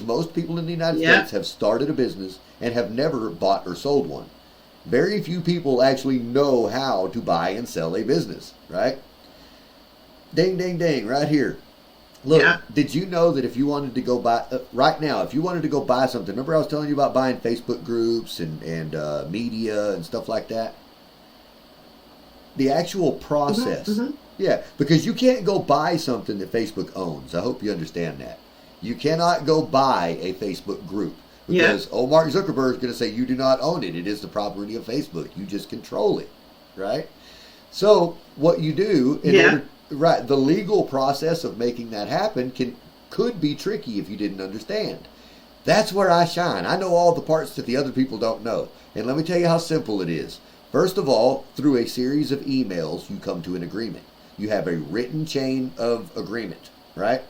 most people in the United States have started a business and have never bought or sold one. Very few people actually know how to buy and sell a business, right? Ding, ding, ding, right here. Look, did you know that if you wanted to go buy, right now, if you wanted to go buy something, remember I was telling you about buying Facebook groups and media and stuff like that? The actual process. Yeah, because you can't go buy something that Facebook owns. I hope you understand that. You cannot go buy a Facebook group because, Mark Zuckerberg is going to say you do not own it. It is the property of Facebook. You just control it, right? So what you do in order, right, the legal process of making that happen could be tricky if you didn't understand. That's where I shine. I know all the parts that the other people don't know. And let me tell you how simple it is. First of all, through a series of emails, you come to an agreement. You have a written chain of agreement, right?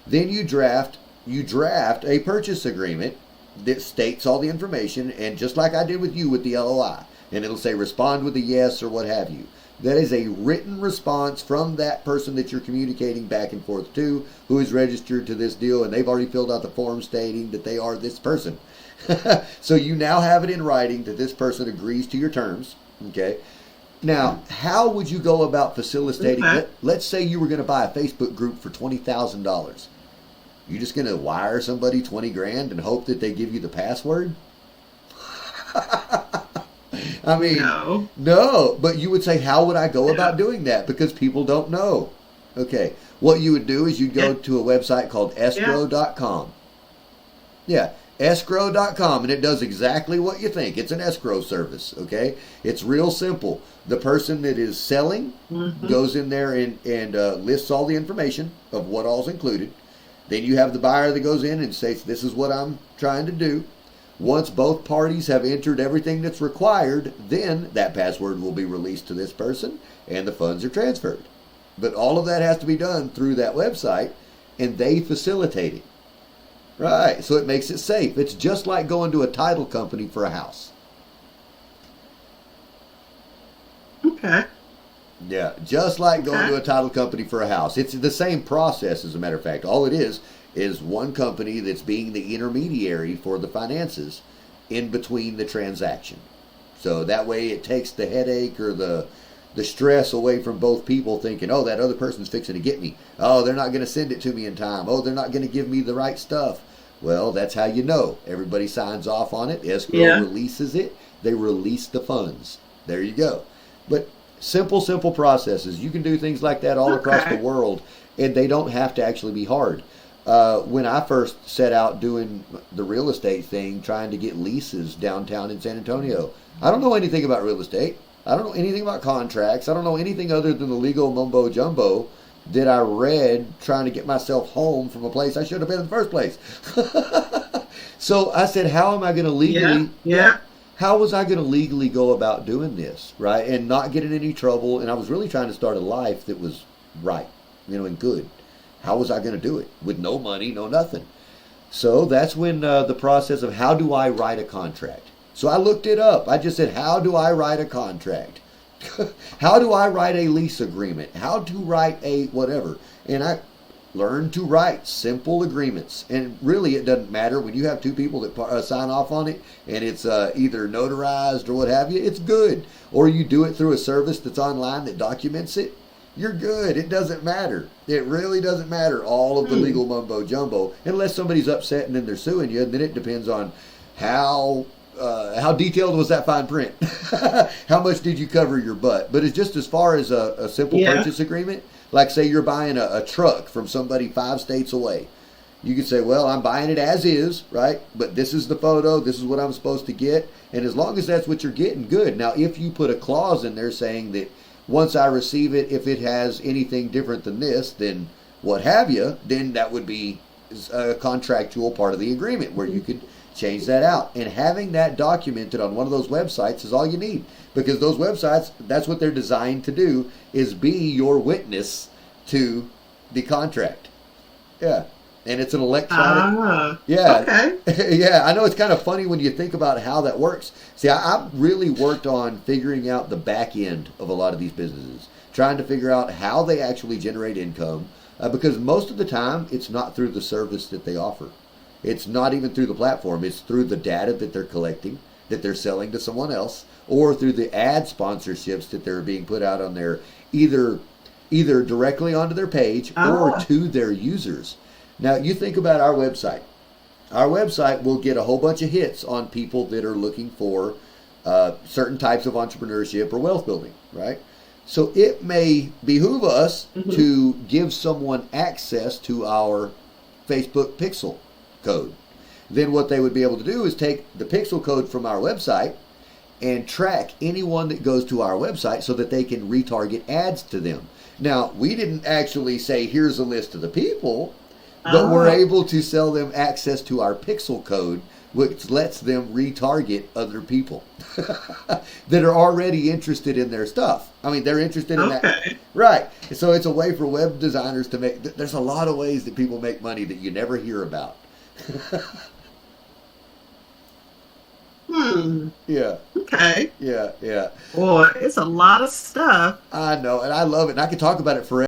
Then you draft a purchase agreement that states all the information, and just like I did with you with the LOI, and it'll say respond with a yes or what have you. That is a written response from that person that you're communicating back and forth to, who is registered to this deal, and they've already filled out the form stating that they are this person. So you now have it in writing that this person agrees to your terms, okay? Now, how would you go about facilitating? Let's say you were going to buy a Facebook group for $20,000. You just going to wire somebody 20 grand and hope that they give you the password? I mean, no, but you would say, how would I go about doing that? Because people don't know. Okay, what you would do is you'd go to a website called escrow.com. Yeah, escrow.com, and it does exactly what you think. It's an escrow service, okay? It's real simple. The person that is selling goes in there and lists all the information of what all's included. Then you have the buyer that goes in and says, this is what I'm trying to do. Once both parties have entered everything that's required, then that password will be released to this person and the funds are transferred. But all of that has to be done through that website, and they facilitate it. Right, so it makes it safe. It's just like going to a title company for a house. Okay. Yeah, just like going to a title company for a house. It's the same process, as a matter of fact. All it is one company that's being the intermediary for the finances in between the transaction. So that way it takes the headache or the stress away from both people thinking, oh, that other person's fixing to get me. Oh, they're not going to send it to me in time. Oh, they're not going to give me the right stuff. Well, that's how you know. Everybody signs off on it. Escrow releases it. They release the funds. There you go. But simple processes. You can do things like that all across the world, and they don't have to actually be hard. When I first set out doing the real estate thing, trying to get leases downtown in San Antonio, I don't know anything about real estate. I don't know anything about contracts. I don't know anything other than the legal mumbo jumbo that I read trying to get myself home from a place I should have been in the first place. So I said, how am I going to legally... How was I going to legally go about doing this, right? And not get in any trouble. And I was really trying to start a life that was right, and good. How was I going to do it? With no money, no nothing. So that's when the process of how do I write a contract? So I looked it up. I just said, how do I write a contract? How do I write a lease agreement? How to write a whatever? And I learned to write simple agreements. And really, it doesn't matter when you have two people that sign off on it and it's either notarized or what have you, it's good. Or you do it through a service that's online that documents it, you're good. It doesn't matter. It really doesn't matter, all of the legal mumbo jumbo, unless somebody's upset and then they're suing you. And then it depends on how detailed was that fine print? How much did you cover your butt? But it's just as far as a simple purchase agreement, like say you're buying a truck from somebody 5 states away. You could say, well, I'm buying it as is, right? But this is the photo. This is what I'm supposed to get. And as long as that's what you're getting, good. Now, if you put a clause in there saying that once I receive it, if it has anything different than this, then what have you, then that would be a contractual part of the agreement where you could change that out. And having that documented on one of those websites is all you need, because those websites, that's what they're designed to do, is be your witness to the contract. Yeah. And it's an electronic. Okay. Yeah, I know it's kind of funny when you think about how that works. See, I've really worked on figuring out the back end of a lot of these businesses, trying to figure out how they actually generate income, because most of the time it's not through the service that they offer. It's not even through the platform. It's through the data that they're collecting, that they're selling to someone else, or through the ad sponsorships that they're being put out on their either directly onto their page or Ah, to their users. Now, you think about our website. Our website will get a whole bunch of hits on people that are looking for certain types of entrepreneurship or wealth building, right? So it may behoove us mhm. to give someone access to our Facebook pixel code. Then what they would be able to do is take the pixel code from our website and track anyone that goes to our website so that they can retarget ads to them. Now, we didn't actually say, here's a list of the people, but we're Ah, able to sell them access to our pixel code, which lets them retarget other people that are already interested in their stuff. I mean, they're interested in that. okay. Right. So it's a way for web designers to make, there's a lot of ways that people make money that you never hear about. Hmm. Yeah, Okay. yeah, yeah. Boy, it's a lot of stuff. I know, and I love it. And I could talk about it forever.